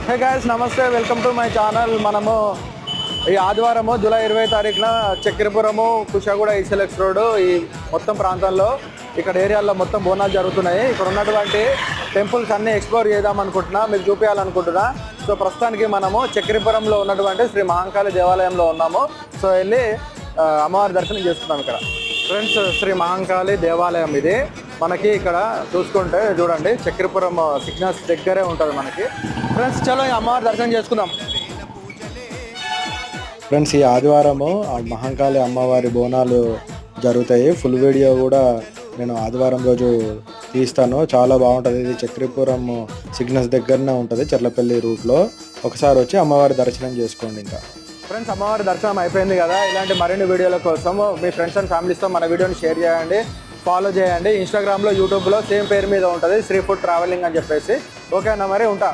Hey guys నమస్తే, welcome to my channel. మనము ఈ ఆదివారము జూలై 20 తారీఖున చక్రపురము, కుషాగూడ, ఈసెలెక్స్ రోడ్డు ఈ మొత్తం ప్రాంతాల్లో ఇక్కడ ఏరియాల్లో మొత్తం బోనాలు జరుగుతున్నాయి. ఇక్కడ ఉన్నటువంటి టెంపుల్స్ అన్నీ ఎక్స్ప్లోర్ చేద్దాం అనుకుంటున్నా, మీకు చూపించాలనుకుంటున్నా. సో ప్రస్తుతానికి మనము చక్రపురంలో ఉన్నటువంటి శ్రీ మహంకాళి దేవాలయంలో ఉన్నాము. సో వెళ్ళి అమ్మవారి దర్శనం చేసుకున్నాం. ఇక్కడ ఫ్రెండ్స్ శ్రీ మహంకాళి దేవాలయం ఇది మనకి ఇక్కడ చూసుకుంటే చూడండి, చక్రపురం సిగ్నల్స్ దగ్గరే ఉంటుంది మనకి. ఫ్రెండ్స్ చలో ఈ అమ్మవారి దర్శనం చేసుకుందాం. ఫ్రెండ్స్ ఈ ఆదివారము మహంకాళి అమ్మవారి బోనాలు జరుగుతాయి. ఫుల్ వీడియో కూడా నేను ఆదివారం రోజు తీస్తాను. చాలా బాగుంటుంది. ఇది చక్రపురం సిగ్నల్స్ దగ్గరనే ఉంటుంది, చెర్లపల్లి రూట్లో. ఒకసారి వచ్చి అమ్మవారి దర్శనం చేసుకోండి. ఇంకా ఫ్రెండ్స్ అమ్మవారి దర్శనం అయిపోయింది కదా. ఇలాంటి మరిన్ని వీడియోల కోసం మీ ఫ్రెండ్స్ అండ్ ఫ్యామిలీస్తో మన వీడియోని షేర్ చేయండి, ఫాలో చేయండి. ఇన్స్టాగ్రామ్లో, యూట్యూబ్లో సేమ్ పేరు మీద ఉంటుంది, శ్రీ ఫుడ్ ట్రావెలింగ్ అని చెప్పేసి. ఓకే అన్న, మరి ఉంటా.